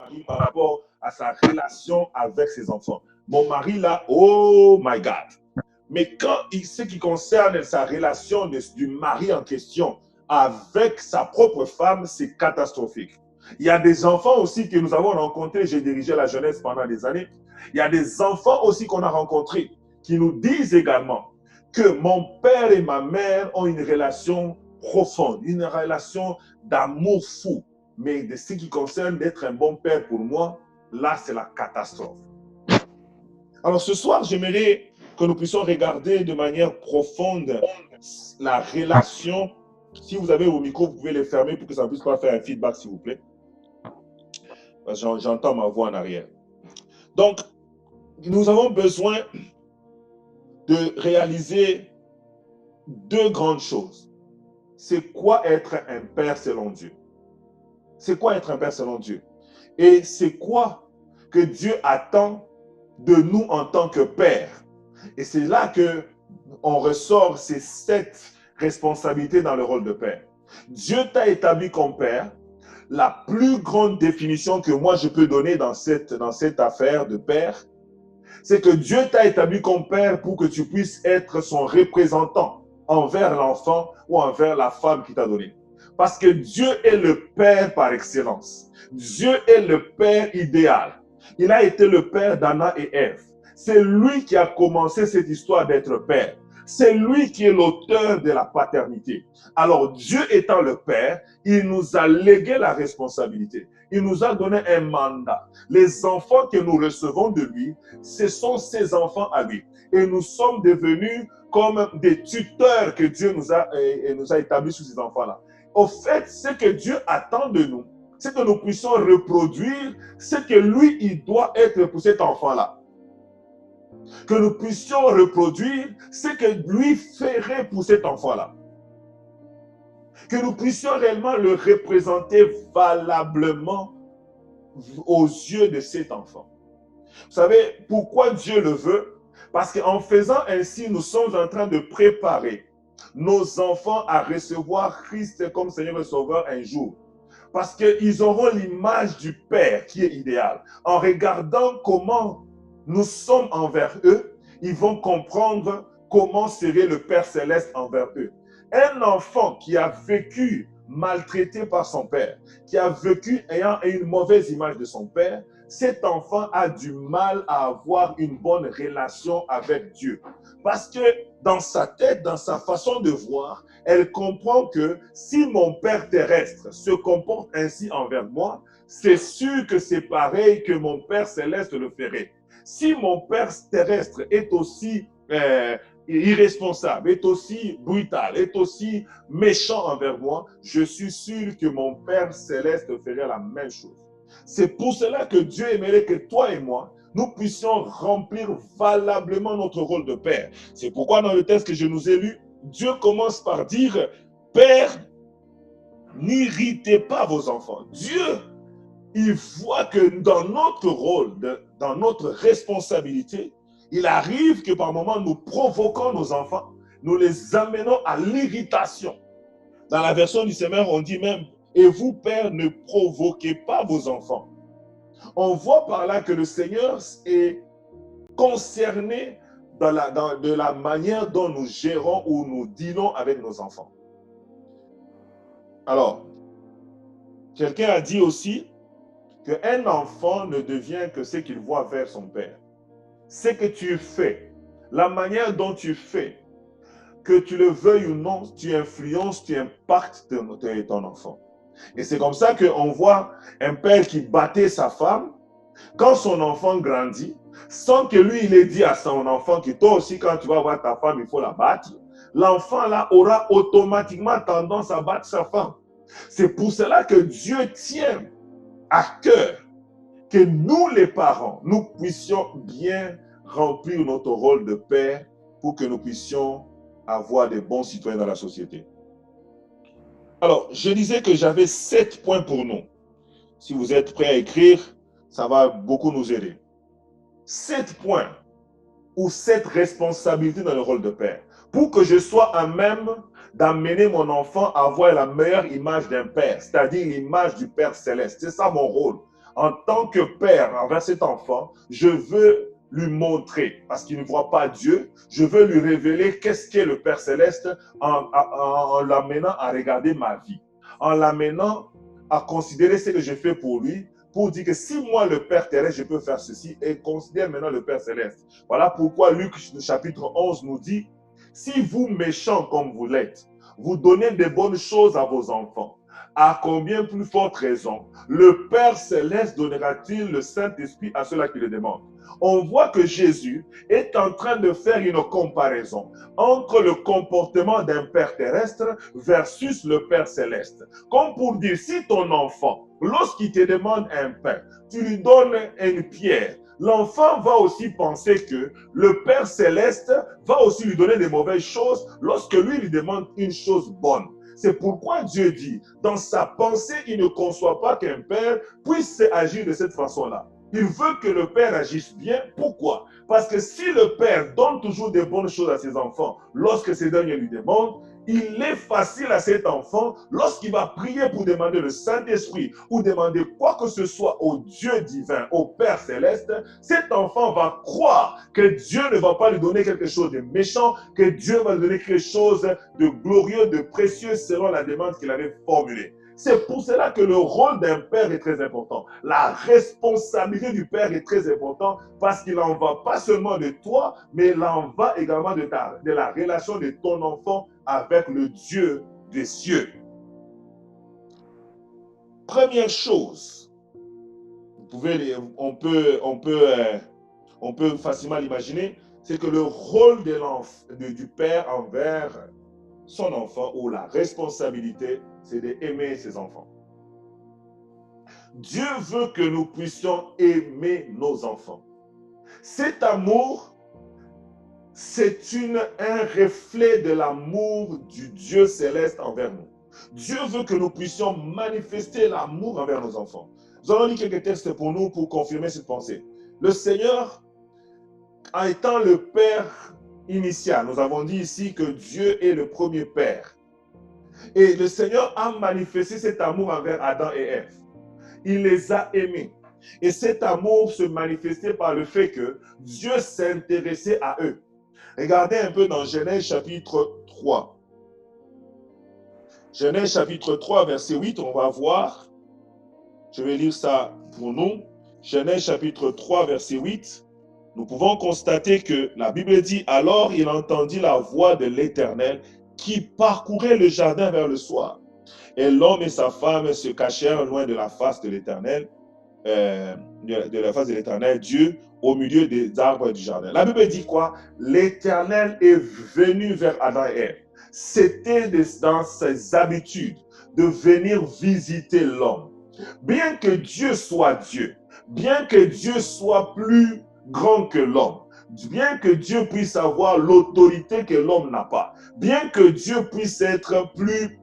mari par rapport à sa relation avec ses enfants. Mon mari là, oh my God. Mais quand ce qui concerne sa relation du mari en question avec sa propre femme, c'est catastrophique. Il y a des enfants aussi que nous avons rencontrés, j'ai dirigé la jeunesse pendant des années. Il y a des enfants aussi qu'on a rencontrés qui nous disent également que mon père et ma mère ont une relation profonde, une relation d'amour fou. Mais de ce qui concerne d'être un bon père pour moi, là, c'est la catastrophe. Alors ce soir, j'aimerais que nous puissions regarder de manière profonde la relation. Si vous avez vos micros, vous pouvez les fermer pour que ça ne puisse pas faire un feedback, s'il vous plaît. J'entends ma voix en arrière. Donc, nous avons besoin de réaliser deux grandes choses. C'est quoi être un père selon Dieu? C'est quoi être un père selon Dieu? Et c'est quoi que Dieu attend de nous en tant que père? Et c'est là que on ressort ces 7 responsabilités dans le rôle de père. Dieu t'a établi comme père. La plus grande définition que moi je peux donner dans cette affaire de père, c'est que Dieu t'a établi comme père pour que tu puisses être son représentant envers l'enfant ou envers la femme qui t'a donné. Parce que Dieu est le père par excellence. Dieu est le père idéal. Il a été le père d'Anna et Ève. C'est lui qui a commencé cette histoire d'être père. C'est lui qui est l'auteur de la paternité. Alors Dieu étant le père, il nous a légué la responsabilité. Il nous a donné un mandat. Les enfants que nous recevons de lui, ce sont ses enfants à lui. Et nous sommes devenus comme des tuteurs que Dieu nous a établis sur ces enfants-là. Au fait, ce que Dieu attend de nous, c'est que nous puissions reproduire ce que lui, il doit être pour cet enfant-là. Que nous puissions reproduire ce que lui ferait pour cet enfant-là. Que nous puissions réellement le représenter valablement aux yeux de cet enfant. Vous savez pourquoi Dieu le veut? Parce qu'en faisant ainsi, nous sommes en train de préparer nos enfants à recevoir Christ comme Seigneur et Sauveur un jour. Parce qu'ils auront l'image du Père qui est idéal. En regardant comment nous sommes envers eux, ils vont comprendre comment serait le Père Céleste envers eux. Un enfant qui a vécu maltraité par son père, qui a vécu ayant une mauvaise image de son père, cet enfant a du mal à avoir une bonne relation avec Dieu. Parce que dans sa tête, dans sa façon de voir, elle comprend que si mon père terrestre se comporte ainsi envers moi, c'est sûr que c'est pareil que mon père céleste le ferait. Si mon père terrestre est aussi irresponsable, est aussi brutal, est aussi méchant envers moi, je suis sûr que mon Père céleste ferait la même chose. C'est pour cela que Dieu aimerait que toi et moi, nous puissions remplir valablement notre rôle de Père. C'est pourquoi dans le texte que je nous ai lu, Dieu commence par dire, Père, n'irritez pas vos enfants. Dieu, il voit que dans notre rôle, dans notre responsabilité, il arrive que par moments, nous provoquons nos enfants, nous les amenons à l'irritation. Dans la version du Seigneur, on dit même, et vous, pères, ne provoquez pas vos enfants. On voit par là que le Seigneur est concerné de la manière dont nous gérons ou nous dealons avec nos enfants. Alors, quelqu'un a dit aussi qu'un enfant ne devient que ce qu'il voit vers son père. Ce que tu fais, la manière dont tu fais, que tu le veuilles ou non, tu influences, tu impactes ton enfant. Et c'est comme ça qu'on voit un père qui battait sa femme. Quand son enfant grandit, sans que lui, il ait dit à son enfant que toi aussi, quand tu vas voir ta femme, il faut la battre, l'enfant là aura automatiquement tendance à battre sa femme. C'est pour cela que Dieu tient à cœur que nous, les parents, nous puissions bien remplir notre rôle de père pour que nous puissions avoir des bons citoyens dans la société. Alors, je disais que j'avais 7 points pour nous. Si vous êtes prêts à écrire, ça va beaucoup nous aider. 7 points ou 7 responsabilités dans le rôle de père pour que je sois à même d'amener mon enfant à avoir la meilleure image d'un père, c'est-à-dire l'image du Père Céleste. C'est ça mon rôle. en tant que père envers cet enfant, je veux lui montrer, parce qu'il ne voit pas Dieu, je veux lui révéler qu'est-ce qu'est le Père Céleste en l'amenant à regarder ma vie, en l'amenant à considérer ce que je fais pour lui, pour dire que si moi, le Père terrestre, je peux faire ceci, et considère maintenant le Père Céleste. Voilà pourquoi Luc chapitre 11 nous dit, si vous, méchants comme vous l'êtes, vous donnez des bonnes choses à vos enfants, à combien plus forte raison le Père Céleste donnera-t-il le Saint-Esprit à ceux-là qui le demandent? On voit que Jésus est en train de faire une comparaison entre le comportement d'un Père terrestre versus le Père céleste. Comme pour dire, si ton enfant, lorsqu'il te demande un pain, tu lui donnes une pierre, l'enfant va aussi penser que le Père céleste va aussi lui donner des mauvaises choses lorsque lui demande une chose bonne. C'est pourquoi Dieu dit, dans sa pensée, il ne conçoit pas qu'un père puisse agir de cette façon-là. Il veut que le père agisse bien. Pourquoi? Parce que si le père donne toujours des bonnes choses à ses enfants, lorsque ces derniers lui demandent, il est facile à cet enfant, lorsqu'il va prier pour demander le Saint-Esprit ou demander quoi que ce soit au Dieu divin, au Père céleste, cet enfant va croire que Dieu ne va pas lui donner quelque chose de méchant, que Dieu va lui donner quelque chose de glorieux, de précieux selon la demande qu'il avait formulée. C'est pour cela que le rôle d'un père est très important. La responsabilité du père est très importante parce qu'il n'en va pas seulement de toi, mais il en va également de la relation de ton enfant avec le Dieu des cieux. Première chose, on peut facilement l'imaginer, c'est que le rôle du père envers son enfant ou la responsabilité, c'est d'aimer ses enfants. Dieu veut que nous puissions aimer nos enfants. Cet amour, c'est un reflet de l'amour du Dieu céleste envers nous. Dieu veut que nous puissions manifester l'amour envers nos enfants. Nous allons lire quelques textes pour nous pour confirmer cette pensée. Le Seigneur, en étant le Père initial, nous avons dit ici que Dieu est le premier Père. Et le Seigneur a manifesté cet amour envers Adam et Ève. Il les a aimés. Et cet amour se manifestait par le fait que Dieu s'intéressait à eux. Regardez un peu dans Genèse chapitre 3. Genèse chapitre 3, verset 8, on va voir. Je vais lire ça pour nous. Genèse chapitre 3, verset 8. Nous pouvons constater que la Bible dit, alors il entendit la voix de l'Éternel qui parcourait le jardin vers le soir. Et l'homme et sa femme se cachèrent loin de la face de l'Éternel, Dieu, au milieu des arbres du jardin. La Bible dit quoi? L'Éternel est venu vers Adam et Ève. C'était dans ses habitudes de venir visiter l'homme. Bien que Dieu soit Dieu, bien que Dieu soit plus grand que l'homme, bien que Dieu puisse avoir l'autorité que l'homme n'a pas, bien que Dieu puisse être plus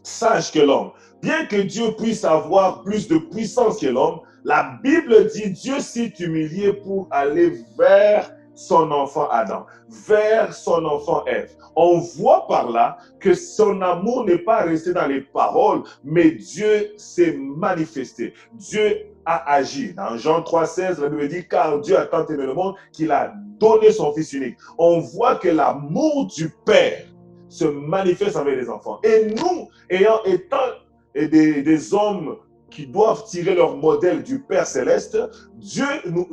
sage que l'homme, bien que Dieu puisse avoir plus de puissance que l'homme, la Bible dit Dieu s'est humilié pour aller vers son enfant Adam, vers son enfant Ève. On voit par là que son amour n'est pas resté dans les paroles, mais Dieu s'est manifesté. Dieu a agi. Dans Jean 3,16, la Bible dit, car Dieu a tant aimé le monde qu'il a donné son Fils unique. On voit que l'amour du Père se manifeste avec les enfants. Et nous, étant des hommes qui doivent tirer leur modèle du Père Céleste, Dieu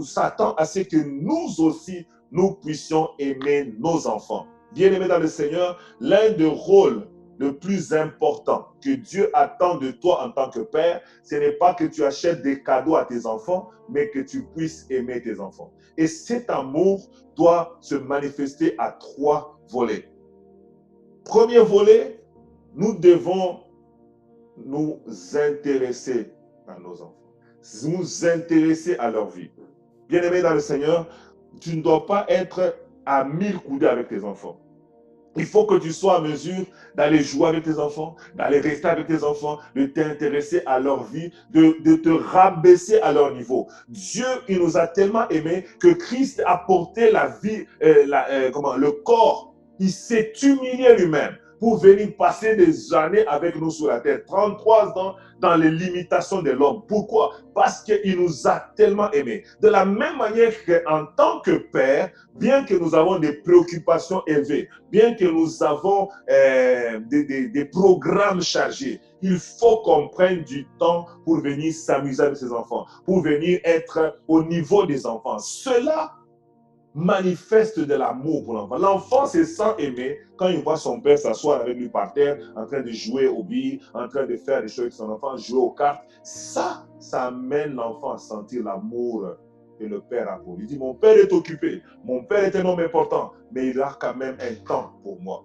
s'attend à ce que nous aussi, nous puissions aimer nos enfants. Bien-aimés dans le Seigneur, l'un des rôles le plus important que Dieu attend de toi en tant que père, ce n'est pas que tu achètes des cadeaux à tes enfants, mais que tu puisses aimer tes enfants. Et cet amour doit se manifester à 3 volets. Premier volet, nous devons nous intéresser à nos enfants, nous intéresser à leur vie. Bien-aimé dans le Seigneur, tu ne dois pas être à 1000 coudées avec tes enfants. Il faut que tu sois en mesure d'aller jouer avec tes enfants, d'aller rester avec tes enfants, de t'intéresser à leur vie, de te rabaisser à leur niveau. Dieu, il nous a tellement aimés que Christ a porté la vie, le corps. Il s'est humilié lui-même. pour venir passer des années avec nous sur la terre. 33 ans dans les limitations de l'homme. Pourquoi? Parce qu'il nous a tellement aimés. De la même manière qu'en tant que père, bien que nous avons des préoccupations élevées, bien que nous avons des programmes chargés, il faut qu'on prenne du temps pour venir s'amuser avec ses enfants, pour venir être au niveau des enfants. Cela manifeste de l'amour pour l'enfant. L'enfant se sent aimé quand il voit son père s'asseoir avec lui par terre, en train de jouer aux billes, en train de faire des choses avec son enfant, jouer aux cartes. Ça amène l'enfant à sentir l'amour que le père a pour lui. Il dit, mon père est occupé, mon père est un homme important, mais il a quand même un temps pour moi.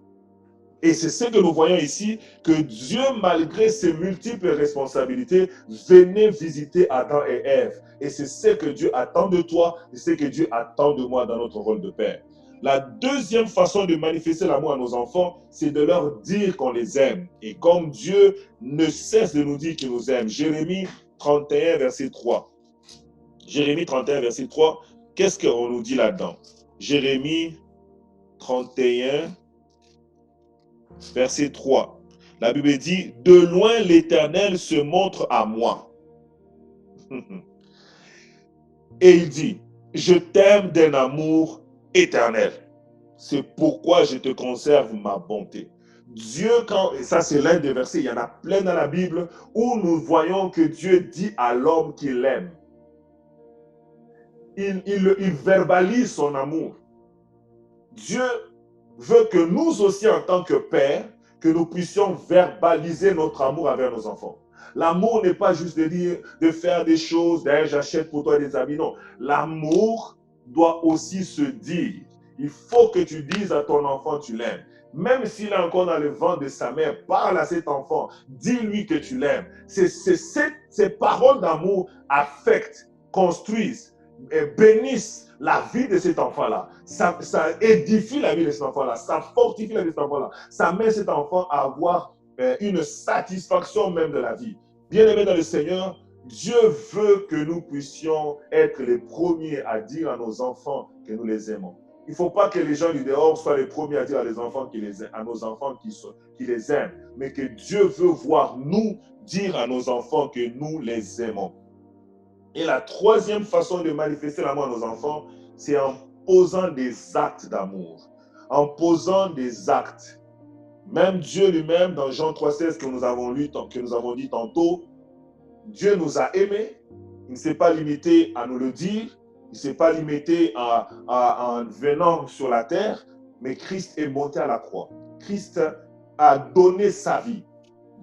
Et c'est ce que nous voyons ici, que Dieu, malgré ses multiples responsabilités, venait visiter Adam et Ève. Et c'est ce que Dieu attend de toi, et c'est ce que Dieu attend de moi dans notre rôle de père. La deuxième façon de manifester l'amour à nos enfants, c'est de leur dire qu'on les aime. Et comme Dieu ne cesse de nous dire qu'il nous aime. Jérémie 31, verset 3. Jérémie 31, verset 3, qu'est-ce qu'on nous dit là-dedans? Jérémie 31, verset 3. La Bible dit, de loin l'Éternel se montre à moi. Et il dit, je t'aime d'un amour éternel. C'est pourquoi je te conserve ma bonté. Dieu, et ça c'est l'un des versets, il y en a plein dans la Bible, où nous voyons que Dieu dit à l'homme qu'il l'aime. Il verbalise son amour. Dieu veut que nous aussi, en tant que pères, que nous puissions verbaliser notre amour envers nos enfants. L'amour n'est pas juste de dire, de faire des choses, d'ailleurs j'achète pour toi des habits, non. L'amour doit aussi se dire. Il faut que tu dises à ton enfant tu l'aimes. Même s'il est encore dans le ventre de sa mère, parle à cet enfant, dis-lui que tu l'aimes. Ces paroles d'amour affectent, construisent, bénissent la vie de cet enfant-là. Ça édifie la vie de cet enfant-là. Ça fortifie la vie de cet enfant-là. Ça met cet enfant à avoir une satisfaction même de la vie. Bien-aimés dans le Seigneur, Dieu veut que nous puissions être les premiers à dire à nos enfants que nous les aimons. Il ne faut pas que les gens du dehors soient les premiers à dire à, à nos enfants qui les aiment, mais que Dieu veut voir nous dire à nos enfants que nous les aimons. Et la troisième façon de manifester l'amour à nos enfants, c'est en posant des actes d'amour, en posant des actes. Même Dieu lui-même, dans Jean 3,16 que nous avons lu, que nous avons dit tantôt, Dieu nous a aimés. Il ne s'est pas limité à nous le dire, il ne s'est pas limité en venant sur la terre, mais Christ est monté à la croix. Christ a donné sa vie.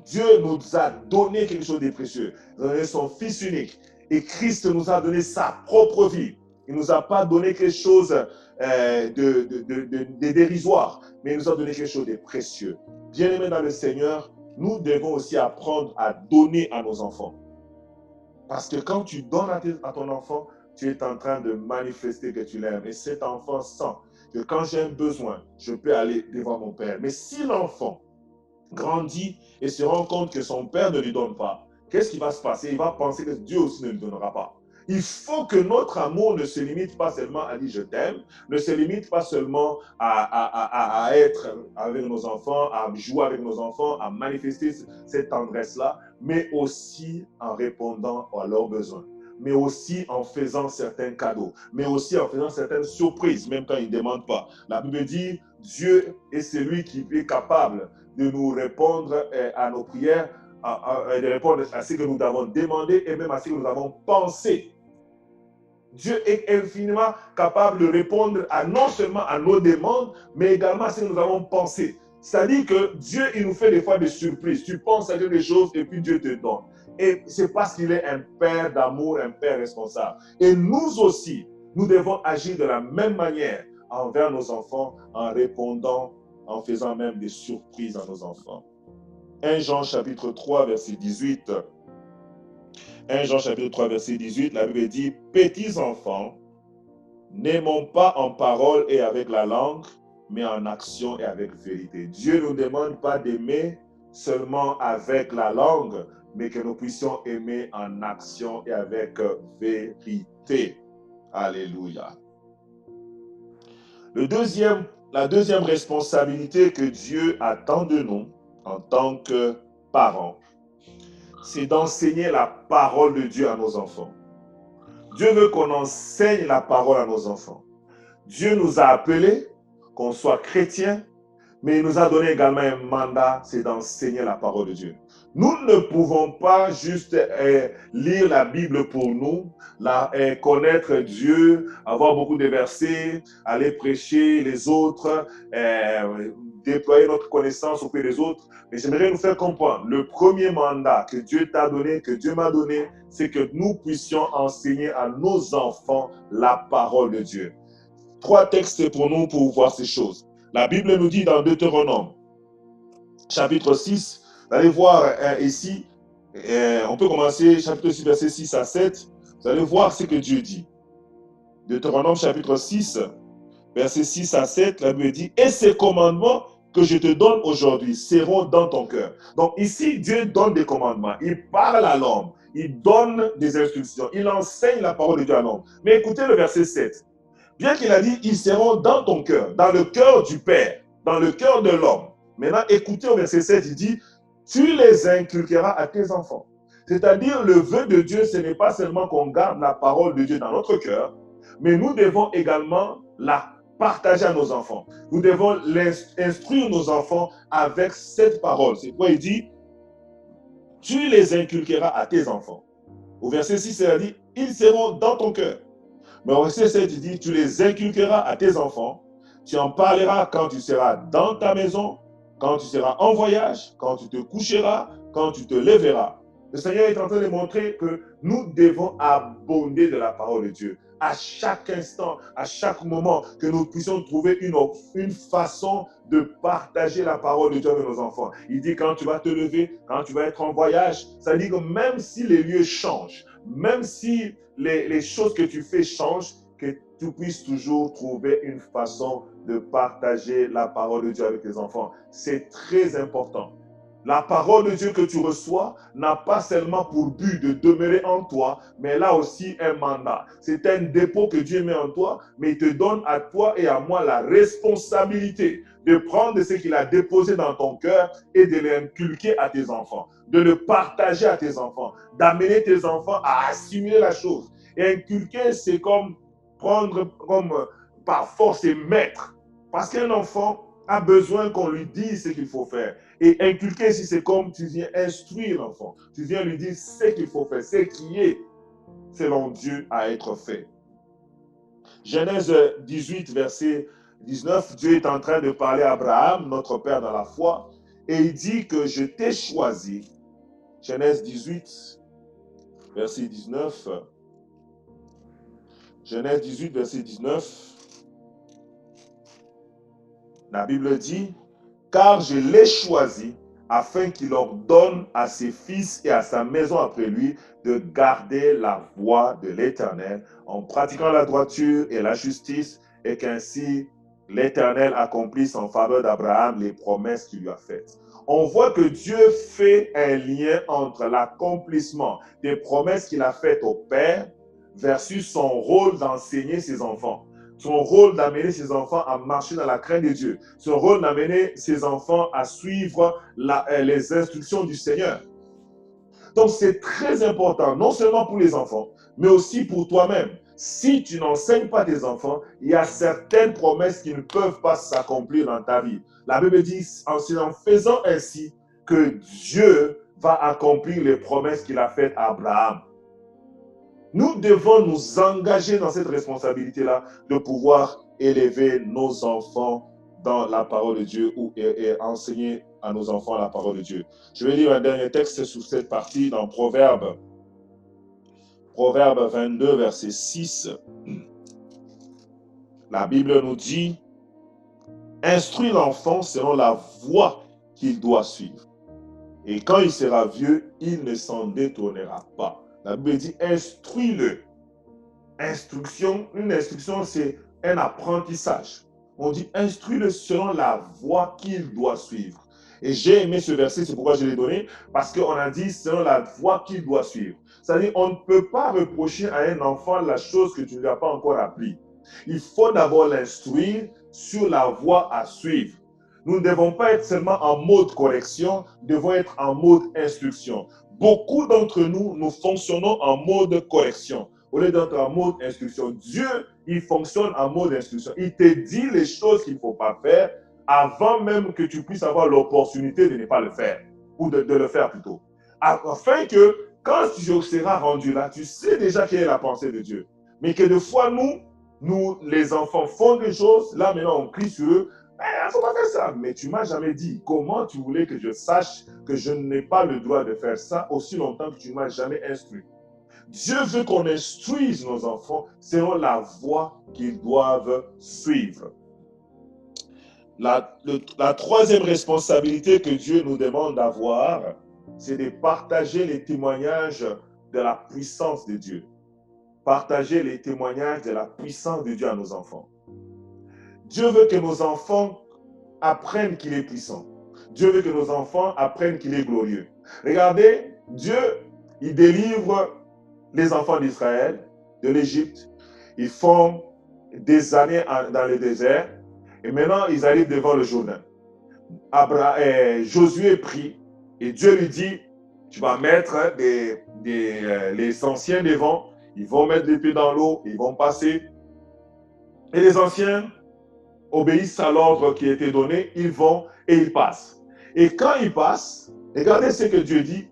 Dieu nous a donné quelque chose de précieux. Il a donné son Fils unique. Et Christ nous a donné sa propre vie. Il ne nous a pas donné quelque chose de dérisoire, mais il nous a donné quelque chose de précieux. Bien-aimés dans le Seigneur, nous devons aussi apprendre à donner à nos enfants. Parce que quand tu donnes à ton enfant, tu es en train de manifester que tu l'aimes. Et cet enfant sent que quand j'ai un besoin, je peux aller devant mon Père. Mais si l'enfant grandit et se rend compte que son père ne lui donne pas, qu'est-ce qui va se passer? Il va penser que Dieu aussi ne lui donnera pas. Il faut que notre amour ne se limite pas seulement à dire je t'aime, ne se limite pas seulement à être avec nos enfants, à jouer avec nos enfants, à manifester cette tendresse-là, mais aussi en répondant à leurs besoins, mais aussi en faisant certains cadeaux, mais aussi en faisant certaines surprises, même quand ils ne demandent pas. La Bible dit, Dieu est celui qui est capable de nous répondre à nos prières, de répondre à ce que nous avons demandé et même à ce que nous avons pensé. Dieu est infiniment capable de répondre non seulement à nos demandes, mais également à ce que nous avons pensé. C'est-à-dire que Dieu, il nous fait des fois des surprises. Tu penses à quelque chose et puis Dieu te donne. Et c'est parce qu'il est un père d'amour, un père responsable. Et nous aussi, nous devons agir de la même manière envers nos enfants en répondant, en faisant même des surprises à nos enfants. 1 Jean chapitre 3, verset 18. 1 Jean chapitre 3, verset 18, la Bible dit, « Petits enfants, n'aimons pas en parole et avec la langue, mais en action et avec vérité. » Dieu ne nous demande pas d'aimer seulement avec la langue, mais que nous puissions aimer en action et avec vérité. Alléluia. Le deuxième La deuxième responsabilité que Dieu attend de nous en tant que parents, c'est d'enseigner la parole de Dieu à nos enfants. Dieu veut qu'on enseigne la parole à nos enfants. Dieu nous a appelés, qu'on soit chrétiens, mais il nous a donné également un mandat, c'est d'enseigner la parole de Dieu. Nous ne pouvons pas juste lire la Bible pour nous, connaître Dieu, avoir beaucoup de versets, aller prêcher les autres, déployer notre connaissance auprès des autres. Mais j'aimerais nous faire comprendre, le premier mandat que Dieu t'a donné, que Dieu m'a donné, c'est que nous puissions enseigner à nos enfants la parole de Dieu. 3 textes pour nous pour voir ces choses. La Bible nous dit dans Deutéronome, chapitre 6, vous allez voir ici, on peut commencer chapitre 6, verset 6 à 7, vous allez voir ce que Dieu dit. Deutéronome chapitre 6, verset 6 à 7, la Bible dit, et ces commandements que je te donne aujourd'hui seront dans ton cœur. Donc ici, Dieu donne des commandements, il parle à l'homme, il donne des instructions, il enseigne la parole de Dieu à l'homme. Mais écoutez le verset 7. Bien qu'il a dit, ils seront dans ton cœur, dans le cœur du Père, dans le cœur de l'homme. Maintenant, écoutez au verset 7, il dit, tu les inculqueras à tes enfants. C'est-à-dire, le vœu de Dieu, ce n'est pas seulement qu'on garde la parole de Dieu dans notre cœur, mais nous devons également la partager à nos enfants. Nous devons instruire nos enfants avec cette parole. C'est pourquoi il dit, tu les inculqueras à tes enfants. Au verset 6, il a dit, ils seront dans ton cœur. Mais au verset 7, il dit, tu les inculqueras à tes enfants, tu en parleras quand tu seras dans ta maison, quand tu seras en voyage, quand tu te coucheras, quand tu te lèveras. Le Seigneur est en train de montrer que nous devons abonder de la parole de Dieu. À chaque instant, à chaque moment, que nous puissions trouver une façon de partager la parole de Dieu avec nos enfants. Il dit quand tu vas te lever, quand tu vas être en voyage, ça dit que même si les lieux changent, même si les choses que tu fais changent, que tu puisses toujours trouver une façon de partager la parole de Dieu avec tes enfants. C'est très important. La parole de Dieu que tu reçois n'a pas seulement pour but de demeurer en toi, mais elle a aussi un mandat. C'est un dépôt que Dieu met en toi, mais il te donne à toi et à moi la responsabilité de prendre ce qu'il a déposé dans ton cœur et de l'inculquer à tes enfants, de le partager à tes enfants, d'amener tes enfants à assimiler la chose. Et inculquer, c'est comme prendre comme par force et mettre. Parce qu'un enfant a besoin qu'on lui dise ce qu'il faut faire. Et inculquer, si c'est comme tu viens instruire l'enfant, tu viens lui dire ce qu'il faut faire, ce qui est, selon Dieu, à être fait. Genèse 18, verset 19, Dieu est en train de parler à Abraham, notre père dans la foi, et il dit que je t'ai choisi. Genèse 18, verset 19. Genèse 18, verset 19. La Bible dit, car je l'ai choisi afin qu'il ordonne à ses fils et à sa maison après lui de garder la voie de l'Éternel en pratiquant la droiture et la justice et qu'ainsi l'Éternel accomplisse en faveur d'Abraham les promesses qu'il lui a faites. On voit que Dieu fait un lien entre l'accomplissement des promesses qu'il a faites au Père versus son rôle d'enseigner ses enfants. Son rôle d'amener ses enfants à marcher dans la crainte de Dieu. Son rôle d'amener ses enfants à suivre les instructions du Seigneur. Donc c'est très important, non seulement pour les enfants, mais aussi pour toi-même. Si tu n'enseignes pas tes enfants, il y a certaines promesses qui ne peuvent pas s'accomplir dans ta vie. La Bible dit, en faisant ainsi, que Dieu va accomplir les promesses qu'il a faites à Abraham. Nous devons nous engager dans cette responsabilité-là de pouvoir élever nos enfants dans la parole de Dieu et enseigner à nos enfants la parole de Dieu. Je vais lire un dernier texte sur cette partie dans Proverbe 22, verset 6. La Bible nous dit, instruis l'enfant selon la voie qu'il doit suivre. Et quand il sera vieux, il ne s'en détournera pas. La Bible dit, instruis-le. Une instruction, c'est un apprentissage. On dit, instruis-le selon la voie qu'il doit suivre. Et j'ai aimé ce verset, c'est pourquoi je l'ai donné, parce qu'on a dit selon la voie qu'il doit suivre. C'est-à-dire, on ne peut pas reprocher à un enfant la chose que tu ne lui as pas encore appris. Il faut d'abord l'instruire sur la voie à suivre. Nous ne devons pas être seulement en mode correction, nous devons être en mode instruction. Beaucoup d'entre nous, nous fonctionnons en mode correction au lieu d'être en mode instruction. Dieu, il fonctionne en mode instruction. Il te dit les choses qu'il ne faut pas faire avant même que tu puisses avoir l'opportunité de ne pas le faire, ou de le faire plutôt. Afin que quand tu seras rendu là, tu sais déjà quelle est la pensée de Dieu. Mais que des fois, nous, les enfants, font des choses, là maintenant on crie sur eux, il ne faut pas faire ça. Mais tu ne m'as jamais dit comment tu voulais que je sache que je n'ai pas le droit de faire ça aussi longtemps que tu ne m'as jamais instruit. Dieu veut qu'on instruise nos enfants selon la voie qu'ils doivent suivre. La troisième responsabilité que Dieu nous demande d'avoir, c'est de partager les témoignages de la puissance de Dieu. Partager les témoignages de la puissance de Dieu à nos enfants. Dieu veut que nos enfants apprennent qu'il est puissant. Dieu veut que nos enfants apprennent qu'il est glorieux. Regardez, Dieu, il délivre les enfants d'Israël de l'Égypte. Ils font des années dans le désert et maintenant ils arrivent devant le Jourdain. Josué prie et Dieu lui dit, tu vas mettre les anciens devant, ils vont mettre les pieds dans l'eau, ils vont passer. Et les anciens obéissent à l'ordre qui a été donné, ils vont et ils passent. Et quand ils passent, regardez ce que Dieu dit,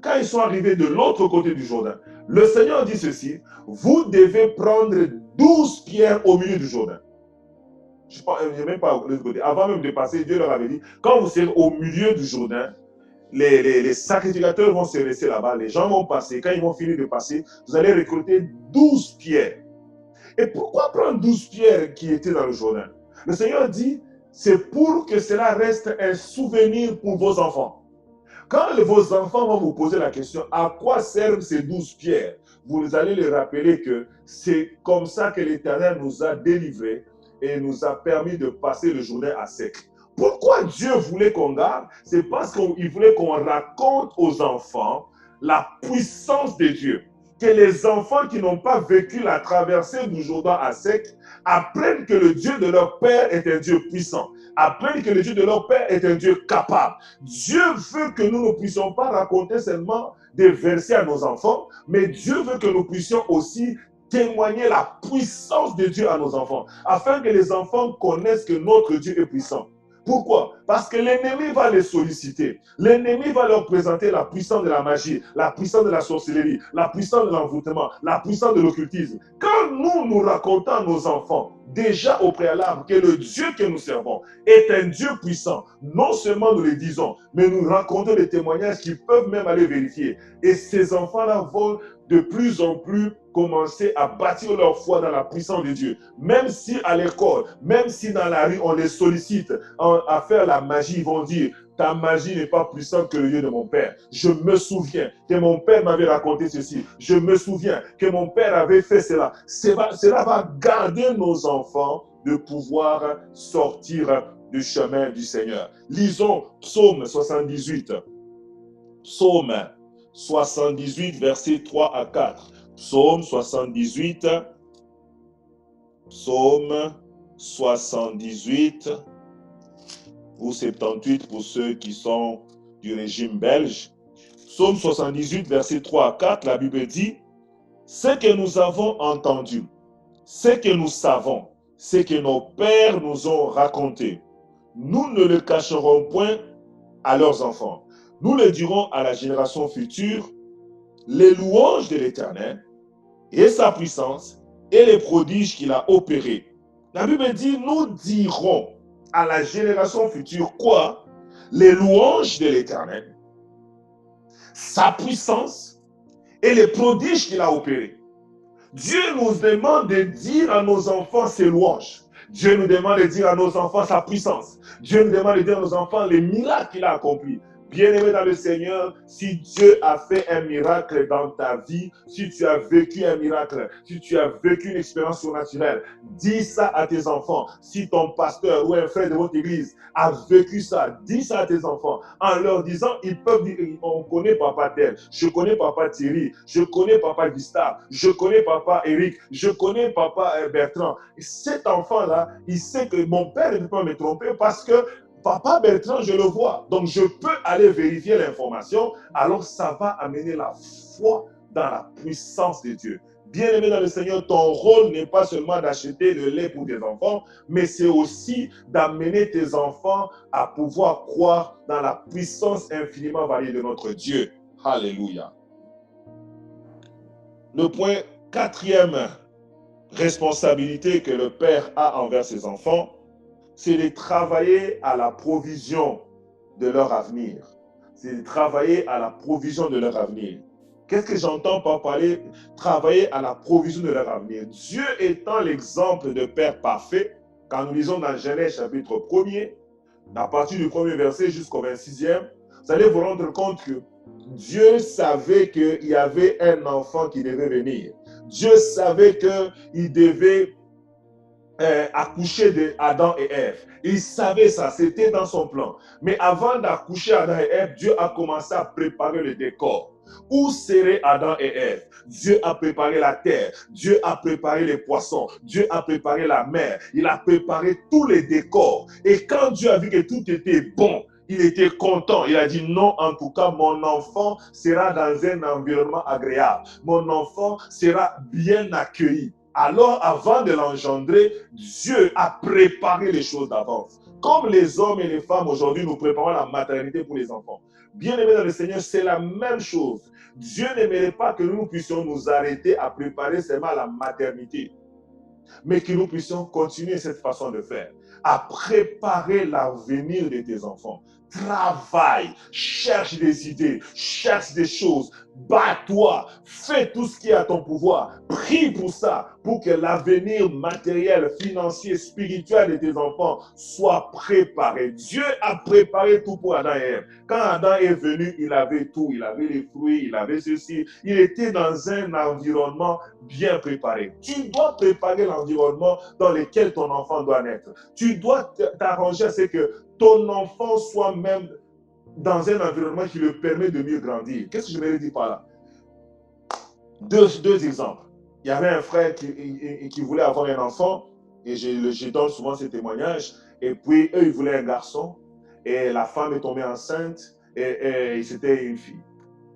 quand ils sont arrivés de l'autre côté du Jourdain, le Seigneur dit ceci, vous devez prendre 12 pierres au milieu du Jourdain. Je n'ai même pas de l'autre côté. Avant même de passer, Dieu leur avait dit, quand vous serez au milieu du Jourdain, les sacrificateurs vont se rester là-bas, les gens vont passer. Quand ils vont finir de passer, vous allez récolter 12 pierres. Et pourquoi prendre 12 pierres qui étaient dans le Jourdain? Le Seigneur dit, c'est pour que cela reste un souvenir pour vos enfants. Quand vos enfants vont vous poser la question, à quoi servent ces 12 pierres? Vous allez les rappeler que c'est comme ça que l'Éternel nous a délivrés et nous a permis de passer le Jourdain à sec. Pourquoi Dieu voulait qu'on garde? C'est parce qu'il voulait qu'on raconte aux enfants la puissance de Dieu. Que les enfants qui n'ont pas vécu la traversée du Jourdain à sec apprennent que le Dieu de leur Père est un Dieu puissant. Apprennent que le Dieu de leur Père est un Dieu capable. Dieu veut que nous ne puissions pas raconter seulement des versets à nos enfants, mais Dieu veut que nous puissions aussi témoigner la puissance de Dieu à nos enfants, afin que les enfants connaissent que notre Dieu est puissant. Pourquoi? Parce que l'ennemi va les solliciter. L'ennemi va leur présenter la puissance de la magie, la puissance de la sorcellerie, la puissance de l'envoûtement, la puissance de l'occultisme. Quand nous racontons à nos enfants, déjà au préalable, que le Dieu que nous servons est un Dieu puissant, non seulement nous le disons, mais nous racontons des témoignages qui peuvent même aller vérifier. Et ces enfants-là vont de plus en plus commencer à bâtir leur foi dans la puissance de Dieu. Même si à l'école, même si dans la rue, on les sollicite à faire la magie, ils vont dire, ta magie n'est pas puissante que le Dieu de mon père. Je me souviens que mon père m'avait raconté ceci. Je me souviens que mon père avait fait cela. Cela va garder nos enfants de pouvoir sortir du chemin du Seigneur. Lisons Psaume 78. Psaume 78, versets 3 à 4. Psaume 78. Psaume 78 ou 78 pour ceux qui sont du régime belge. Psaume 78, versets 3 à 4, la Bible dit, ce que nous avons entendu, ce que nous savons, ce que nos pères nous ont raconté, nous ne le cacherons point à leurs enfants. Nous le dirons à la génération future, les louanges de l'Éternel et sa puissance et les prodiges qu'il a opérés. La Bible dit, nous dirons à la génération future quoi? Les louanges de l'Éternel, sa puissance et les prodiges qu'il a opérés. Dieu nous demande de dire à nos enfants ses louanges. Dieu nous demande de dire à nos enfants sa puissance. Dieu nous demande de dire à nos enfants les miracles qu'il a accomplis. Bien-aimé dans le Seigneur, si Dieu a fait un miracle dans ta vie, si tu as vécu un miracle, si tu as vécu une expérience surnaturelle, dis ça à tes enfants. Si ton pasteur ou un frère de votre église a vécu ça, dis ça à tes enfants en leur disant, ils peuvent dire, on connaît papa tel, je connais papa Thierry, je connais papa Gustave, je connais papa Eric, je connais papa Bertrand. Et cet enfant-là, il sait que mon père ne peut pas me tromper parce que Papa Bertrand, je le vois. Donc, je peux aller vérifier l'information. Alors, ça va amener la foi dans la puissance de Dieu. Bien-aimé dans le Seigneur, ton rôle n'est pas seulement d'acheter le lait pour tes enfants, mais c'est aussi d'amener tes enfants à pouvoir croire dans la puissance infiniment variée de notre Dieu. Alléluia. Le point quatrième, responsabilité que le Père a envers ses enfants, c'est de travailler à la provision de leur avenir. C'est de travailler à la provision de leur avenir. Qu'est-ce que j'entends par parler travailler à la provision de leur avenir? Dieu étant l'exemple de Père parfait, quand nous lisons dans Genèse chapitre 1er, à partir du 1er verset jusqu'au 26e, vous allez vous rendre compte que Dieu savait qu'il y avait un enfant qui devait venir. Dieu savait qu'il devait accoucher d'Adam et Ève. Il savait ça, c'était dans son plan. Mais avant d'accoucher Adam et Ève, Dieu a commencé à préparer le décor. Où seraient Adam et Ève? Dieu a préparé la terre, Dieu a préparé les poissons, Dieu a préparé la mer, il a préparé tous les décors. Et quand Dieu a vu que tout était bon, il était content. Il a dit non, en tout cas, mon enfant sera dans un environnement agréable. Mon enfant sera bien accueilli. Alors, avant de l'engendrer, Dieu a préparé les choses d'avance. Comme les hommes et les femmes aujourd'hui, nous préparons la maternité pour les enfants. Bien-aimés dans le Seigneur, c'est la même chose. Dieu n'aimerait pas que nous puissions nous arrêter à préparer seulement la maternité, mais que nous puissions continuer cette façon de faire, à préparer l'avenir de tes enfants. Travaille, cherche des idées, cherche des choses, bats-toi, fais tout ce qui est à ton pouvoir, prie pour ça, pour que l'avenir matériel, financier, spirituel de tes enfants soit préparé. Dieu a préparé tout pour Adam et Ève. Quand Adam est venu, il avait tout, il avait les fruits, il avait ceci, il était dans un environnement bien préparé. Tu dois préparer l'environnement dans lequel ton enfant doit naître. Tu dois t'arranger à ce que ton enfant soit même dans un environnement qui le permet de mieux grandir. Qu'est-ce que je vais dire par là? Deux exemples. Il y avait un frère qui voulait avoir un enfant, et je donne souvent ces témoignages, et puis eux, ils voulaient un garçon, et la femme est tombée enceinte, et c'était une fille.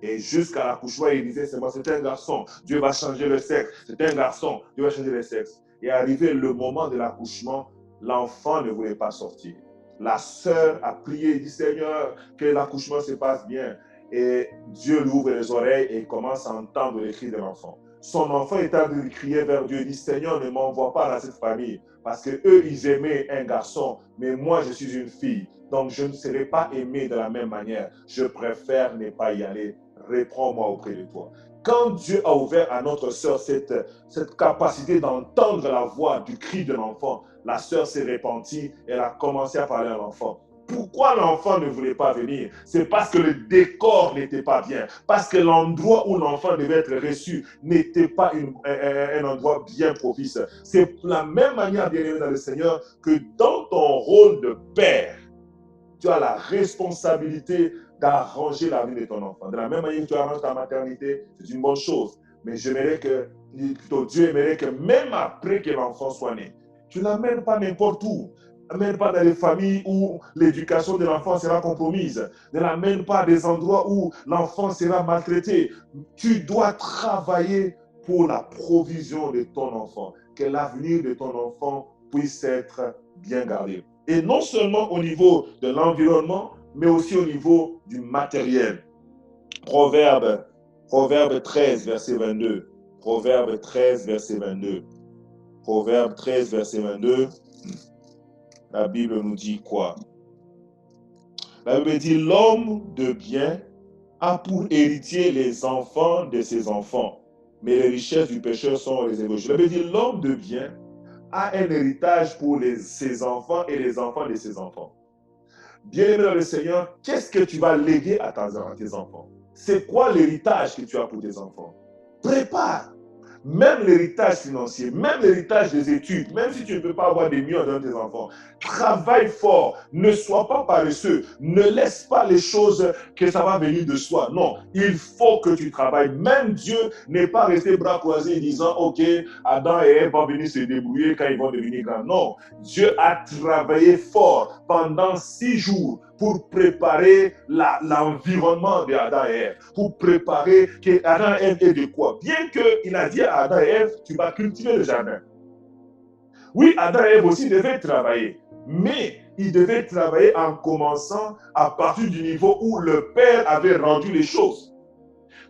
Et jusqu'à l'accouchement, il disait, c'est un garçon, Dieu va changer le sexe, c'est un garçon, Dieu va changer le sexe. Et arrivé le moment de l'accouchement, l'enfant ne voulait pas sortir. La sœur a prié et dit, Seigneur, que l'accouchement se passe bien. Et Dieu lui ouvre les oreilles et commence à entendre les cris de l'enfant. Son enfant est en train de crier vers Dieu, il dit, Seigneur, ne m'envoie pas dans cette famille, parce que eux, ils aimaient un garçon, mais moi, je suis une fille. Donc, je ne serai pas aimé de la même manière. Je préfère ne pas y aller. Réprends-moi auprès de toi. Quand Dieu a ouvert à notre sœur cette capacité d'entendre la voix du cri de l'enfant, la sœur s'est repentie, elle a commencé à parler à l'enfant. Pourquoi l'enfant ne voulait pas venir? C'est parce que le décor n'était pas bien, parce que l'endroit où l'enfant devait être reçu n'était pas un endroit bien propice. C'est la même manière, bien-aimé dans le Seigneur, que dans ton rôle de père, tu as la responsabilité d'arranger la vie de ton enfant. De la même manière que tu arranges ta maternité, c'est une bonne chose. Mais j'aimerais que, plutôt Dieu aimerait que même après que l'enfant soit né, tu ne l'amènes pas n'importe où. N'amène pas dans les familles où l'éducation de l'enfant sera compromise. Ne l'amène pas à des endroits où l'enfant sera maltraité. Tu dois travailler pour la provision de ton enfant. Que l'avenir de ton enfant puisse être bien gardé. Et non seulement au niveau de l'environnement, mais aussi au niveau du matériel. Proverbe 13, verset 22. Proverbe 13, verset 22. Proverbe 13, verset 22. La Bible nous dit quoi? La Bible dit, l'homme de bien a pour héritier les enfants de ses enfants, mais les richesses du pécheur sont réservées. La Bible dit, l'homme de bien a un héritage pour ses enfants et les enfants de ses enfants. Bien-aimé dans le Seigneur, qu'est-ce que tu vas léguer à tes enfants? C'est quoi l'héritage que tu as pour tes enfants? Prépare. Même l'héritage financier, même l'héritage des études, même si tu ne peux pas avoir des millions dans tes enfants, travaille fort, ne sois pas paresseux, ne laisse pas les choses que ça va venir de soi. Non, il faut que tu travailles. Même Dieu n'est pas resté bras croisés disant, ok, Adam et Ève vont venir se débrouiller quand ils vont devenir grands. Non, Dieu a travaillé fort pendant 6 jours pour préparer l'environnement d'Adam et Ève, pour préparer que Adam et Ève aient de quoi. Bien qu'il a dit à Adam et Ève, tu vas cultiver le jardin. Oui, Adam et Ève aussi devaient travailler, mais ils devaient travailler en commençant à partir du niveau où le Père avait rendu les choses.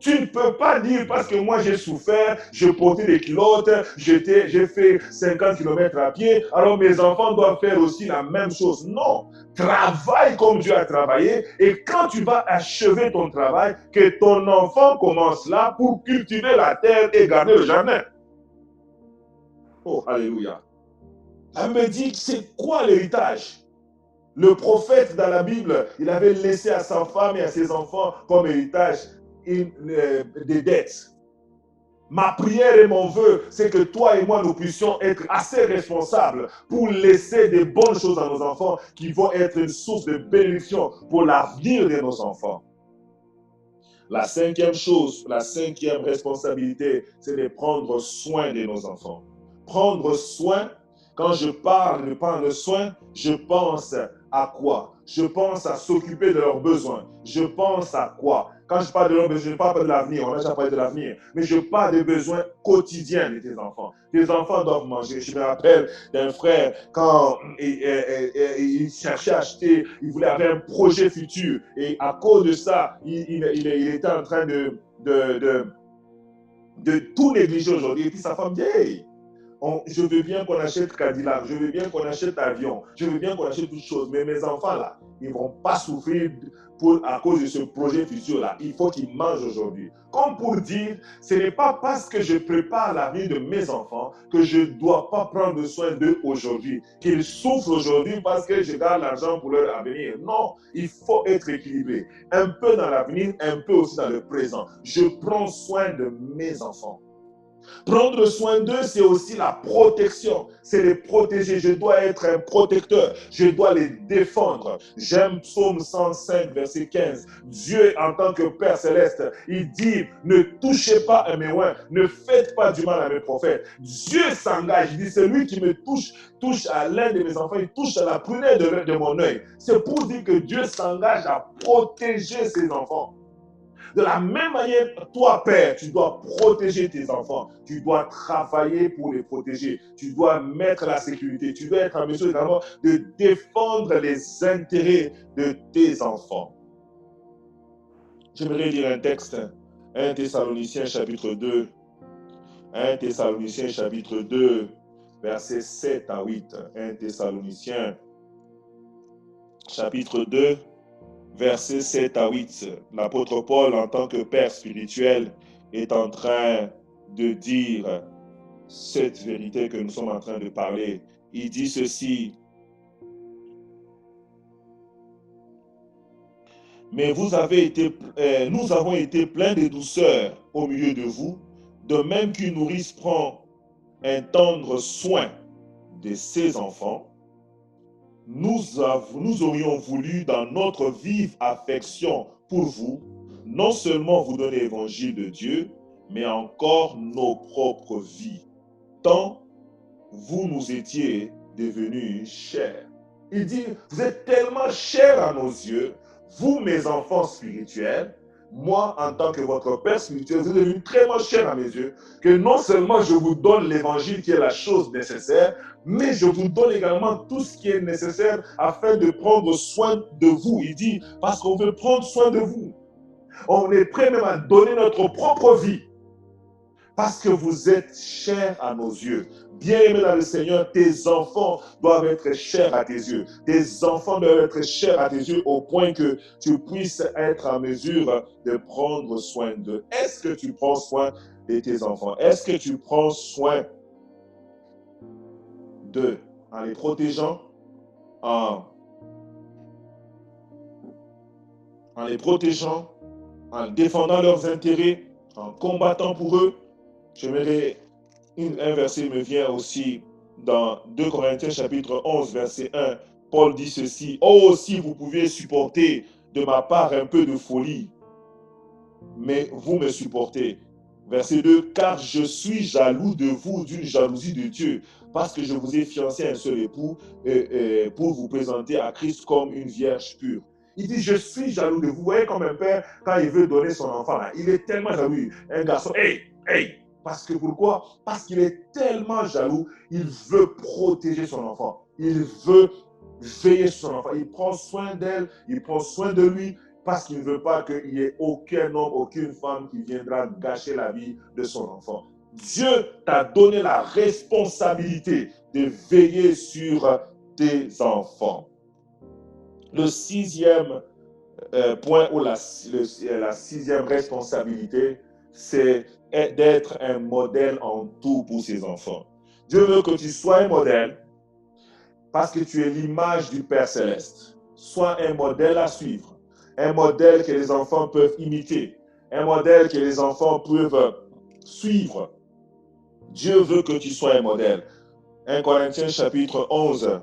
Tu ne peux pas dire parce que moi j'ai souffert, je portais des culottes, j'ai fait 50 km à pied, alors mes enfants doivent faire aussi la même chose. Non, travaille comme Dieu a travaillé et quand tu vas achever ton travail, que ton enfant commence là pour cultiver la terre et garder le jardin. Oh, alléluia. Elle me dit, c'est quoi l'héritage? Le prophète dans la Bible, il avait laissé à sa femme et à ses enfants comme héritage des dettes. Ma prière et mon vœu, c'est que toi et moi, nous puissions être assez responsables pour laisser des bonnes choses à nos enfants qui vont être une source de bénédiction pour l'avenir de nos enfants. La 5e chose, la 5e responsabilité, c'est de prendre soin de nos enfants. Prendre soin, quand je parle de prendre soin, je pense à quoi? Je pense à s'occuper de leurs besoins. Je pense à quoi? Quand je parle de leurs besoins, je ne parle pas de l'avenir, on a déjà parlé de l'avenir, mais je parle des besoins quotidiens de tes enfants. Tes enfants doivent manger. Je me rappelle d'un frère, quand il cherchait à acheter, il voulait avoir un projet futur, et à cause de ça, il était en train de tout négliger aujourd'hui. Et puis sa femme dit, hey, je veux bien qu'on achète Cadillac, je veux bien qu'on achète avion, je veux bien qu'on achète toutes choses, mais mes enfants là, ils ne vont pas souffrir à cause de ce projet futur-là. Il faut qu'ils mangent aujourd'hui. Comme pour dire, ce n'est pas parce que je prépare la vie de mes enfants que je ne dois pas prendre soin d'eux aujourd'hui, qu'ils souffrent aujourd'hui parce que je garde l'argent pour leur avenir. Non, il faut être équilibré. Un peu dans l'avenir, un peu aussi dans le présent. Je prends soin de mes enfants. Prendre soin d'eux, c'est aussi la protection. C'est les protéger. Je dois être un protecteur. Je dois les défendre. J'aime Psaume 105, verset 15. Dieu, en tant que Père céleste, il dit, ne touchez pas à mes oins, ne faites pas du mal à mes prophètes. Dieu s'engage. Il dit, celui qui me touche à l'un de mes enfants, il touche à la prunelle de mon œil. C'est pour dire que Dieu s'engage à protéger ses enfants. De la même manière, toi, Père, tu dois protéger tes enfants. Tu dois travailler pour les protéger. Tu dois mettre la sécurité. Tu dois être en mesure également de défendre les intérêts de tes enfants. J'aimerais lire un texte, 1 Thessaloniciens chapitre 2. 1 Thessaloniciens chapitre 2, versets 7 à 8. 1 Thessaloniciens chapitre 2, versets 7 à 8, l'apôtre Paul, en tant que père spirituel, est en train de dire cette vérité que nous sommes en train de parler. Il dit ceci: mais nous avons été pleins de douceur au milieu de vous, de même qu'une nourrice prend un tendre soin de ses enfants. Nous aurions voulu, dans notre vive affection pour vous, non seulement vous donner l'évangile de Dieu, mais encore nos propres vies, tant vous nous étiez devenus chers. Il dit, vous êtes tellement chers à nos yeux, vous mes enfants spirituels, moi en tant que votre père spirituel, vous êtes devenus tellement chers à mes yeux, que non seulement je vous donne l'évangile qui est la chose nécessaire, mais je vous donne également tout ce qui est nécessaire afin de prendre soin de vous. Il dit, parce qu'on veut prendre soin de vous. On est prêt même à donner notre propre vie. Parce que vous êtes chers à nos yeux. Bien-aimé dans le Seigneur, tes enfants doivent être chers à tes yeux. Tes enfants doivent être chers à tes yeux au point que tu puisses être en mesure de prendre soin d'eux. Est-ce que tu prends soin de tes enfants? Est-ce que tu prends soin d'eux en les protégeant, en en les protégeant, en défendant leurs intérêts, en combattant pour eux. J'aimerais, un verset me vient aussi dans 2 Corinthiens chapitre 11, verset 1. Paul dit ceci: « Oh, si vous pouviez supporter de ma part un peu de folie, mais vous me supportez. » Verset 2, « Car je suis jaloux de vous d'une jalousie de Dieu, parce que je vous ai fiancé un seul époux pour vous présenter à Christ comme une vierge pure. » Il dit, je suis jaloux de vous. Vous voyez comme un père, quand il veut donner son enfant, là, il est tellement jaloux. Un garçon, hey. Parce que pourquoi? Parce qu'il est tellement jaloux, il veut protéger son enfant. Il veut veiller sur son enfant. Il prend soin d'elle, il prend soin de lui, parce qu'il ne veut pas qu'il y ait aucun homme, aucune femme qui viendra gâcher la vie de son enfant. Dieu t'a donné la responsabilité de veiller sur tes enfants. Le sixième point ou la sixième responsabilité, c'est d'être un modèle en tout pour ses enfants. Dieu veut que tu sois un modèle parce que tu es l'image du Père Céleste. Sois un modèle à suivre, un modèle que les enfants peuvent imiter, un modèle que les enfants peuvent suivre. Dieu veut que tu sois un modèle. 1 Corinthiens chapitre 11,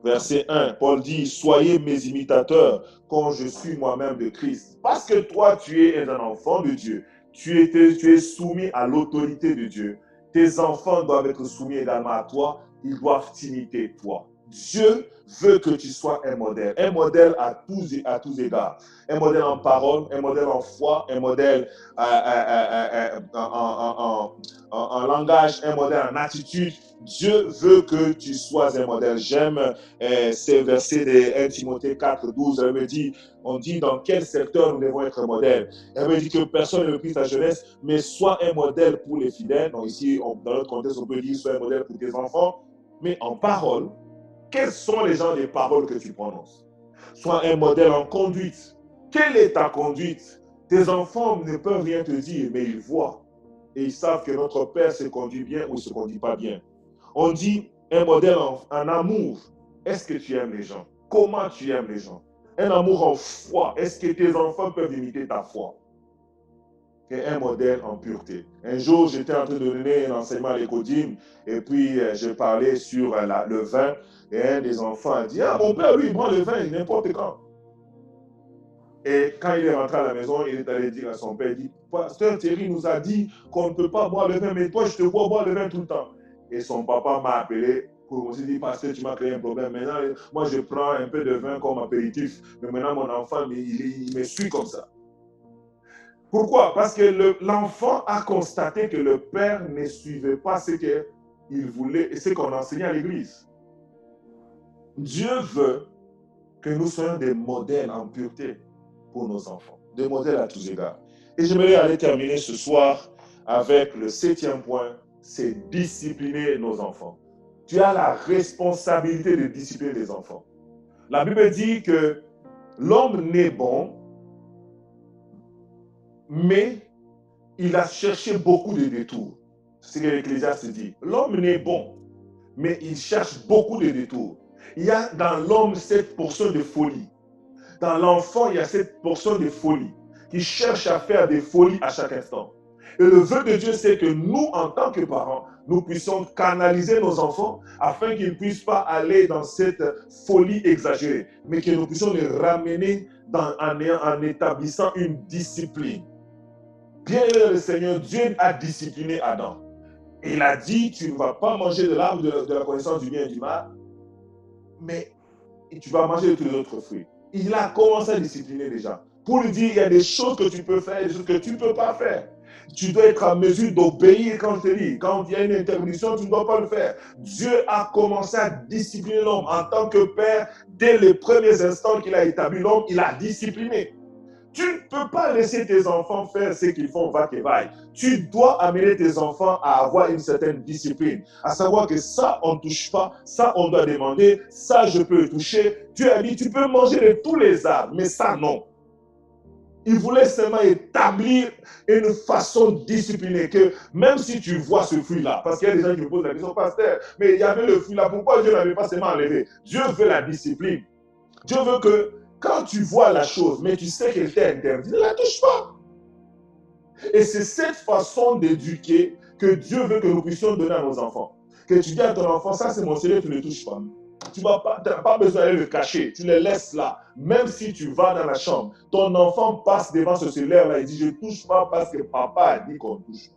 verset 1, Paul dit, « Soyez mes imitateurs, comme je suis moi-même de Christ. » Parce que toi, tu es un enfant de Dieu. Tu es soumis à l'autorité de Dieu. Tes enfants doivent être soumis également à toi. Ils doivent t'imiter, toi. Dieu veut que tu sois un modèle à tous égards. Un modèle en parole, un modèle en foi, un modèle en langage, un modèle en attitude. Dieu veut que tu sois un modèle. J'aime ces versets de 1 Timothée 4, 12. On dit dans quel secteur nous devons être modèles. Elle me dit que personne ne prie sa jeunesse, mais sois un modèle pour les fidèles. Donc ici, dans notre contexte, on peut dire sois un modèle pour tes enfants. Mais en parole, quels sont les genres de paroles que tu prononces? Sois un modèle en conduite. Quelle est ta conduite? Tes enfants ne peuvent rien te dire, mais ils voient. Et ils savent que notre Père se conduit bien ou ne se conduit pas bien. On dit un modèle en amour. Est-ce que tu aimes les gens? Comment tu aimes les gens? Un amour en foi. Est-ce que tes enfants peuvent imiter ta foi? Et un modèle en pureté. Un jour, j'étais en train de donner un enseignement à l'écodime et puis je parlais sur le vin et un des enfants a dit, « Ah, mon père, lui, il boit le vin n'importe quand. » Et quand il est rentré à la maison, il est allé dire à son père, il dit, « Pasteur Thierry nous a dit qu'on ne peut pas boire le vin, mais toi, je te vois boire le vin tout le temps. » Et son papa m'a appelé pour me dire, « Pasteur, tu m'as créé un problème. Maintenant, moi, je prends un peu de vin comme apéritif. Mais maintenant, mon enfant, il me suit comme ça. » Pourquoi? Parce que l'enfant a constaté que le père ne suivait pas ce qu'il voulait et ce qu'on enseignait à l'église. Dieu veut que nous soyons des modèles en pureté pour nos enfants, des modèles à tous égards. Et j'aimerais aller terminer ce soir avec le 7e point, c'est discipliner nos enfants. Tu as la responsabilité de discipliner tes enfants. La Bible dit que l'homme naît bon, mais il a cherché beaucoup de détours. C'est ce que l'Ecclésiaste dit. L'homme naît bon, mais il cherche beaucoup de détours. Il y a dans l'homme cette portion de folie. Dans l'enfant, il y a cette portion de folie qui cherche à faire des folies à chaque instant. Et le vœu de Dieu, c'est que nous, en tant que parents, nous puissions canaliser nos enfants afin qu'ils ne puissent pas aller dans cette folie exagérée, mais que nous puissions les ramener en établissant une discipline. Bien aimé le Seigneur, Dieu a discipliné Adam. Il a dit, tu ne vas pas manger de l'arbre de la connaissance du bien et du mal, mais tu vas manger de tous les autres fruits. Il a commencé à discipliner déjà. Pour lui dire, il y a des choses que tu peux faire et des choses que tu ne peux pas faire. Tu dois être en mesure d'obéir quand je te dis. Quand il y a une interdiction, tu ne dois pas le faire. Dieu a commencé à discipliner l'homme. En tant que père, dès les premiers instants qu'il a établi l'homme, il a discipliné. Tu ne peux pas laisser tes enfants faire ce qu'ils font va que vaille. Tu dois amener tes enfants à avoir une certaine discipline. À savoir que ça, on ne touche pas. Ça, on doit demander. Ça, je peux le toucher. Dieu a dit, tu peux manger de tous les arbres, mais ça, non. Il voulait seulement établir une façon disciplinée que même si tu vois ce fruit-là, parce qu'il y a des gens qui me posent la question, pasteur, mais il y avait le fruit là, pourquoi Dieu n'avait pas seulement enlevé? Dieu veut la discipline. Dieu veut que Quand tu vois la chose, mais tu sais qu'elle t'est interdite, ne la touche pas. Et c'est cette façon d'éduquer que Dieu veut que nous puissions donner à nos enfants. Que tu dis à ton enfant, ça c'est mon cellulaire, tu ne le touches pas. Tu n'as pas besoin d'aller le cacher, tu le laisses là. Même si tu vas dans la chambre, ton enfant passe devant ce cellulaire-là et dit, je ne touche pas parce que papa a dit qu'on touche.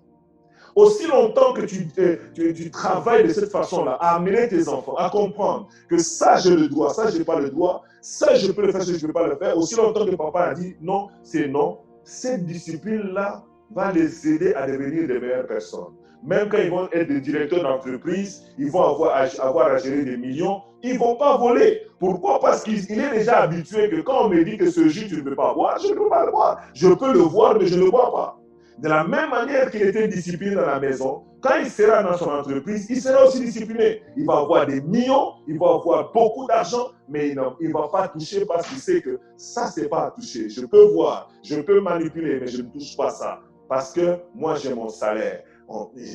Aussi longtemps que tu travailles de cette façon-là, à amener tes enfants à comprendre que ça, j'ai le droit, ça, je n'ai pas le droit, ça, je peux le faire, ça, je ne peux pas le faire, aussi longtemps que papa a dit non, c'est non, cette discipline-là va les aider à devenir des meilleures personnes. Même quand ils vont être des directeurs d'entreprise, ils vont avoir à gérer des millions, ils ne vont pas voler. Pourquoi? Parce qu'il est déjà habitué que quand on me dit que ce jus, tu ne peux pas boire, je ne peux pas le boire. Je peux le voir, mais je ne le bois pas. De la même manière qu'il était discipliné dans la maison, quand il sera dans son entreprise, il sera aussi discipliné. Il va avoir des millions, il va avoir beaucoup d'argent, mais il ne va pas toucher parce qu'il sait que ça, ce n'est pas à toucher. Je peux voir, je peux manipuler, mais je ne touche pas ça. Parce que moi, j'ai mon salaire.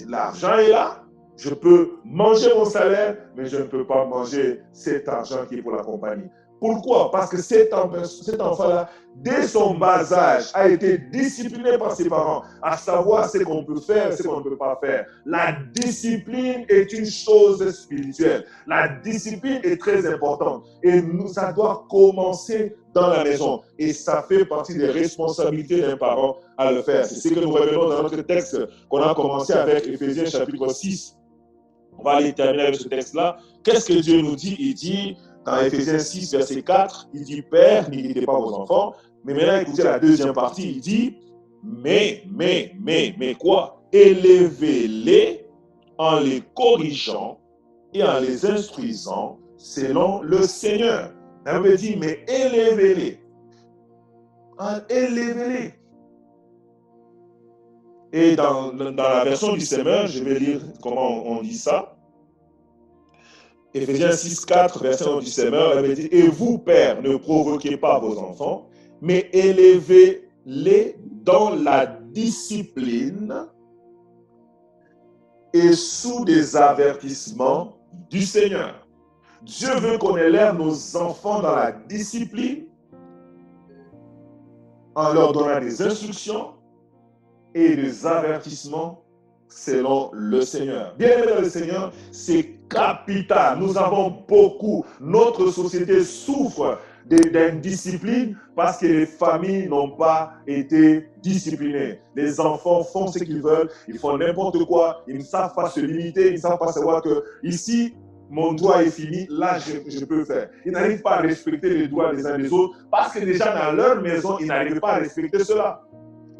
L'argent est là, je peux manger mon salaire, mais je ne peux pas manger cet argent qui est pour la compagnie. Pourquoi? Parce que cet enfant-là, dès son bas âge, a été discipliné par ses parents à savoir ce qu'on peut faire et ce qu'on ne peut pas faire. La discipline est une chose spirituelle. La discipline est très importante et ça doit commencer dans la maison. Et ça fait partie des responsabilités d'un parent à le faire. C'est ce que nous revenons dans notre texte qu'on a commencé avec Éphésiens chapitre 6. On va aller terminer avec ce texte-là. Qu'est-ce que Dieu nous dit? Il dit, dans Éphésiens 6, verset 4, il dit, Père, n'irritez pas vos enfants. Mais maintenant, écoutez la deuxième partie. Il dit, mais quoi? Élevez-les en les corrigeant et en les instruisant selon le Seigneur. On veut dire, mais élevez-les. Élevez-les. Et dans la version du Semeur, je vais lire comment on dit ça. Éphésiens 6, 4, verset du Semeur, elle dit, et vous, pères, ne provoquez pas vos enfants, mais élevez-les dans la discipline et sous des avertissements du Seigneur. Dieu veut qu'on élève nos enfants dans la discipline en leur donnant des instructions et des avertissements selon le Seigneur. Bien aimé dans le Seigneur, c'est capital. Nous avons beaucoup. Notre société souffre d'indiscipline parce que les familles n'ont pas été disciplinées. Les enfants font ce qu'ils veulent, ils font n'importe quoi, ils ne savent pas se limiter, ils ne savent pas savoir que ici, mon droit est fini, là je peux faire. Ils n'arrivent pas à respecter les droits des uns des autres parce que déjà dans leur maison, ils n'arrivent pas à respecter cela.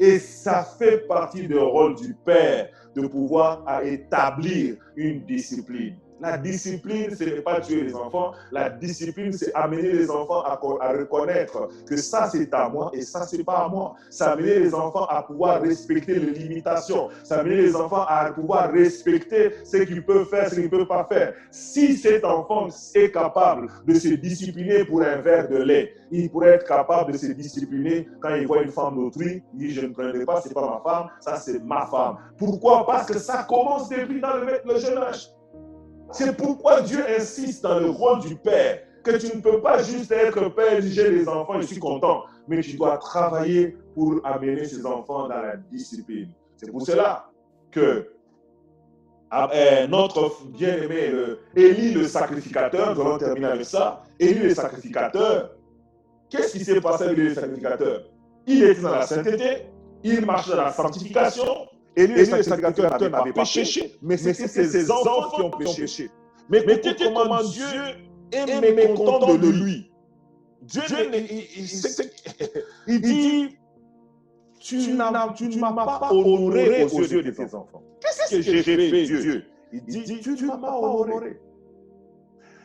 Et ça fait partie du rôle du père de pouvoir établir une discipline. La discipline, ce n'est pas tuer les enfants. La discipline, c'est amener les enfants à reconnaître que ça, c'est à moi et ça, c'est pas à moi. Ça amener les enfants à pouvoir respecter les limitations. Ça amener les enfants à pouvoir respecter ce qu'ils peuvent faire, ce qu'ils ne peuvent pas faire. Si cet enfant est capable de se discipliner pour un verre de lait, il pourrait être capable de se discipliner quand il voit une femme d'autrui. Il dit, je ne prendrai pas, ce n'est pas ma femme, ça c'est ma femme. Pourquoi? Parce que ça commence depuis dans le jeune âge. C'est pourquoi Dieu insiste dans le rôle du père, que tu ne peux pas juste être père, j'ai les enfants, je suis content, mais tu dois travailler pour amener ces enfants dans la discipline. C'est pour cela que notre bien-aimé Élie le sacrificateur, nous allons terminer avec ça, Élie le sacrificateur, qu'est-ce qui s'est passé avec le sacrificateur? Il était dans la sainteté, il marchait dans la sanctification, et lui, le sacrificateur n'avait pas péché, mais c'était ses enfants qui ont péché. Mais écoutez comment Dieu est mécontent de lui. Dieu il dit, tu ne m'as pas honoré aux yeux de tes enfants. Qu'est-ce que j'ai fait, Dieu? Il dit, tu ne m'as pas honoré.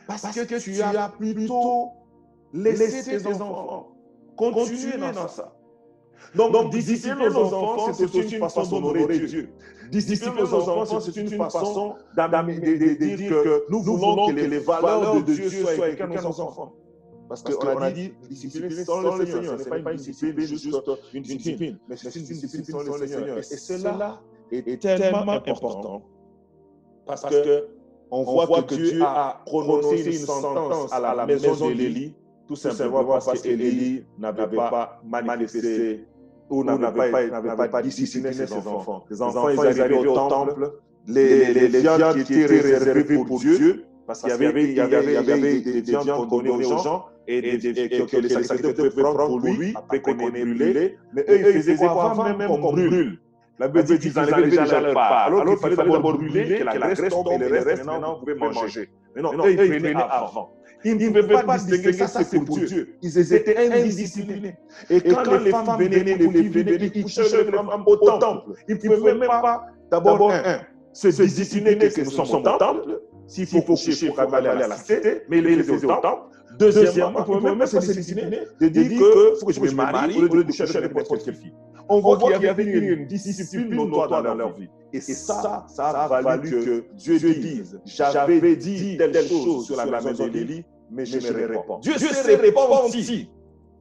Parce que tu as plutôt laissé tes enfants continuer dans ça. Donc discipliner nos enfants, c'est aussi une façon d'honorer Dieu. Discipliner nos enfants, c'est une façon de dire que nous voulons que les valeurs de Dieu soient éduquées à nos enfants. Parce qu'on a dit discipliner sans le Seigneur. Ce n'est pas une discipline juste une discipline, mais c'est une discipline sans le Seigneur. Et cela est tellement important parce qu'on voit que Dieu a prononcé une sentence à la maison d'Élie tout simplement parce qu'Élie n'avait pas manifesté ou n'avait pas discipliné ses enfants. Les enfants, ils arrivaient au temple, les viandes qui étaient réservées pour Dieu, parce qu'il y avait des viandes qu'on donnait aux gens et que les sacrificateurs pouvaient prendre pour lui, après qu'on ait brûlé. Mais eux, ils faisaient quoi avant même qu'on brûle? La Bible dit qu'ils enlevaient déjà leur part. Alors qu'il fallait d'abord brûler, que la graisse tombe et le reste, maintenant, vous pouvez manger. Mais non, eux, ils prenaient avant. Ils ne pouvaient pas distinguer ça, c'est pour Dieu. Ils étaient indisciplinés. Et quand les femmes venaient, pour les venaient, ils touchaient les femmes au temple. Ils ne pouvaient même pas, d'abord, se discipliner que nous sommes au temple. S'il faut coucher, il faut aller à la cité, mais ils le faisaient au temple. Deuxièmement, ils ne pouvaient même pas se discipliner de dire qu'il faut que je me marie au lieu de coucher avec n'importe quelle fille. On voit qu'il y avait une discipline notoire dans leur vie. Et ça a valu que Dieu dise, j'avais dit telle chose sur la maison d'Élie, mais je me réponds. Dieu s'est repenti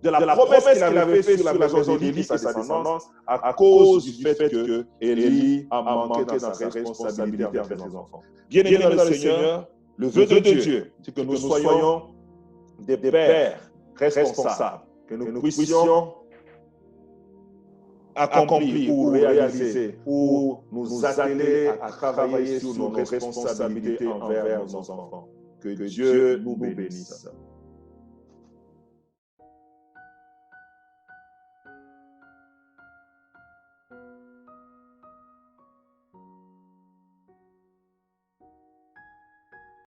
de la promesse qu'il avait faite sur la maison d'Élie et sa descendance à cause du fait que Élie a manqué dans sa responsabilité envers ses enfants. Bien-aimés dans le Seigneur, le vœu de Dieu, c'est que nous soyons des pères responsables, que nous puissions accomplir ou réaliser ou nous atteler à travailler sur nos responsabilités envers nos enfants. Que Dieu nous bénisse.